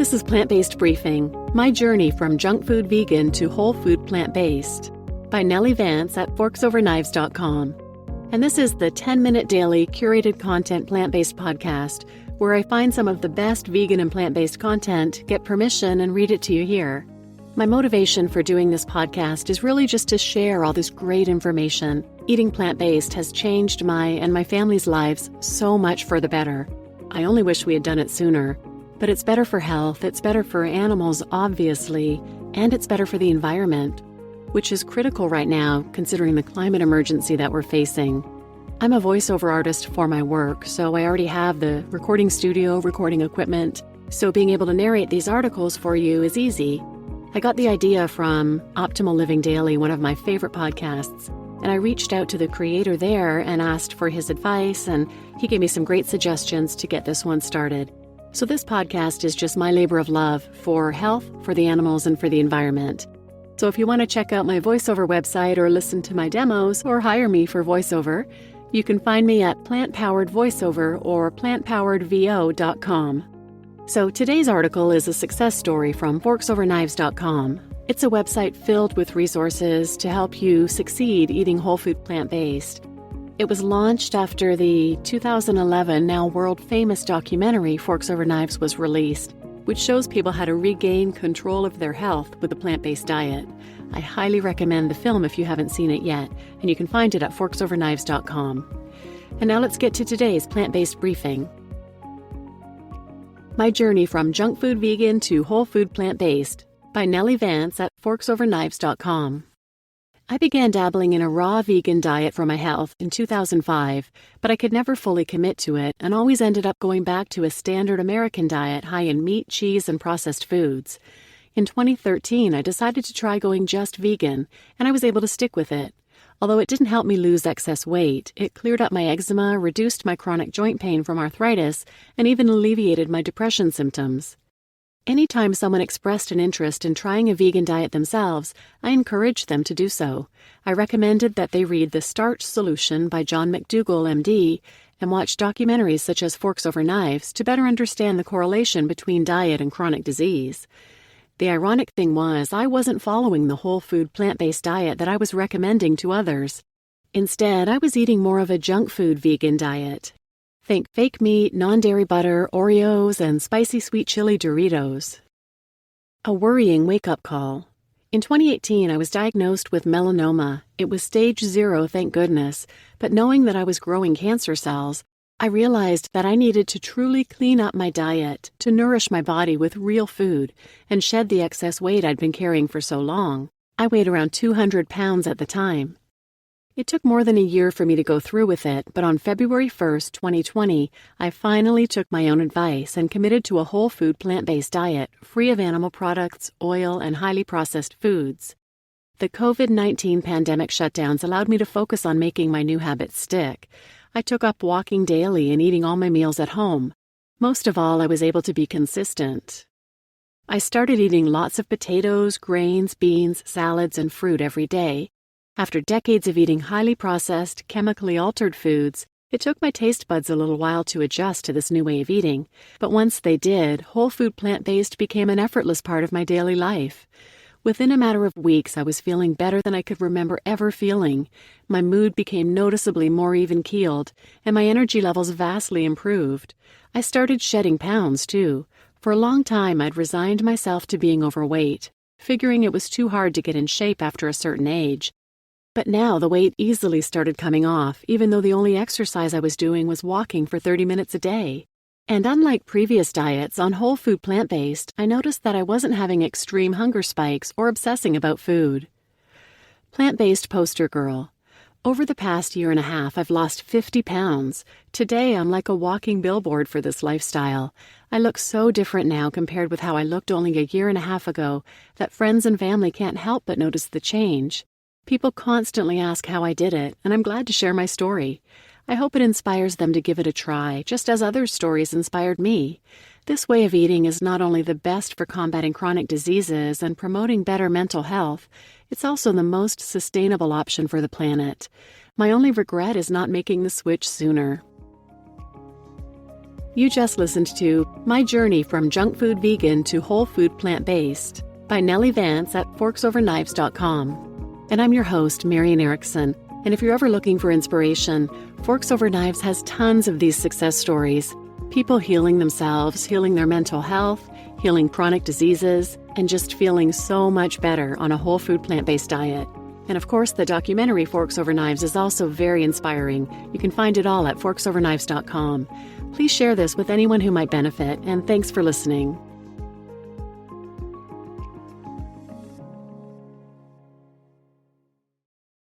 This is Plant-Based Briefing, my journey from junk food vegan to whole food plant-based, by Nellie Vance at forksoverknives.com. And this is the 10-minute daily curated content plant-based podcast, where I find some of the best vegan and plant-based content, get permission, and read it to you here. My motivation for doing this podcast is really just to share all this great information. Eating plant-based has changed my and my family's lives so much for the better. I only wish we had done it sooner. But it's better for health, it's better for animals, obviously, and it's better for the environment, which is critical right now considering the climate emergency that we're facing. I'm a voiceover artist for my work, so I already have the recording studio, recording equipment, so being able to narrate these articles for you is easy. I got the idea from Optimal Living Daily, one of my favorite podcasts, and I reached out to the creator there and asked for his advice, and he gave me some great suggestions to get this one started. So this podcast is just my labor of love for health, for the animals, and for the environment. So if you want to check out my voiceover website or listen to my demos or hire me for voiceover, you can find me at Plant Powered Voiceover or plantpoweredvo.com. So today's article is a success story from forksoverknives.com. It's a website filled with resources to help you succeed eating whole food plant-based. It was launched after the 2011, now world-famous documentary Forks Over Knives was released, which shows people how to regain control of their health with a plant-based diet. I highly recommend the film if you haven't seen it yet, and you can find it at forksoverknives.com. And now let's get to today's plant-based briefing. My journey from junk food vegan to whole food plant-based, by Nellie Vance at forksoverknives.com. I began dabbling in a raw vegan diet for my health in 2005, but I could never fully commit to it and always ended up going back to a standard American diet high in meat, cheese, and processed foods. In 2013, I decided to try going just vegan, and I was able to stick with it. Although it didn't help me lose excess weight, it cleared up my eczema, reduced my chronic joint pain from arthritis, and even alleviated my depression symptoms. Anytime someone expressed an interest in trying a vegan diet themselves, I encouraged them to do so. I recommended that they read The Starchsolution by John McDougall, MD, and watch documentaries such as Forks Over Knives to better understand the correlation between diet and chronic disease. The ironic thing was, I wasn't following the whole food plant-based diet that I was recommending to others. Instead, I was eating more of a junk food vegan diet. Think fake meat, non-dairy butter, Oreos, and spicy sweet chili Doritos. A worrying wake-up call. In 2018, I was diagnosed with melanoma. It was stage 0, thank goodness, but knowing that I was growing cancer cells, I realized that I needed to truly clean up my diet, to nourish my body with real food, and shed the excess weight I'd been carrying for so long. I weighed around 200 pounds at the time. It took more than a year for me to go through with it, but on February 1st, 2020, I finally took my own advice and committed to a whole food plant-based diet, free of animal products, oil, and highly processed foods. The COVID-19 pandemic shutdowns allowed me to focus on making my new habits stick. I took up walking daily and eating all my meals at home. Most of all, I was able to be consistent. I started eating lots of potatoes, grains, beans, salads, and fruit every day. After decades of eating highly processed, chemically altered foods, it took my taste buds a little while to adjust to this new way of eating, but once they did, whole food plant-based became an effortless part of my daily life. Within a matter of weeks, I was feeling better than I could remember ever feeling. My mood became noticeably more even-keeled, and my energy levels vastly improved. I started shedding pounds, too. For a long time, I'd resigned myself to being overweight, figuring it was too hard to get in shape after a certain age. But now the weight easily started coming off, even though the only exercise I was doing was walking for 30 minutes a day. And unlike previous diets on whole food plant-based, I noticed that I wasn't having extreme hunger spikes or obsessing about food. Plant-based poster girl. Over the past year and a half, I've lost 50 pounds. Today, I'm like a walking billboard for this lifestyle. I look so different now compared with how I looked only a year and a half ago that friends and family can't help but notice the change. People constantly ask how I did it, and I'm glad to share my story. I hope it inspires them to give it a try, just as others' stories inspired me. This way of eating is not only the best for combating chronic diseases and promoting better mental health, it's also the most sustainable option for the planet. My only regret is not making the switch sooner. You just listened to My Journey from Junk Food Vegan to Whole Food Plant-Based by Nellie Vance at forksoverknives.com. And I'm your host, Marian Erickson. And if you're ever looking for inspiration, Forks Over Knives has tons of these success stories. People healing themselves, healing their mental health, healing chronic diseases, and just feeling so much better on a whole food plant-based diet. And of course, the documentary Forks Over Knives is also very inspiring. You can find it all at forksoverknives.com. Please share this with anyone who might benefit, and thanks for listening.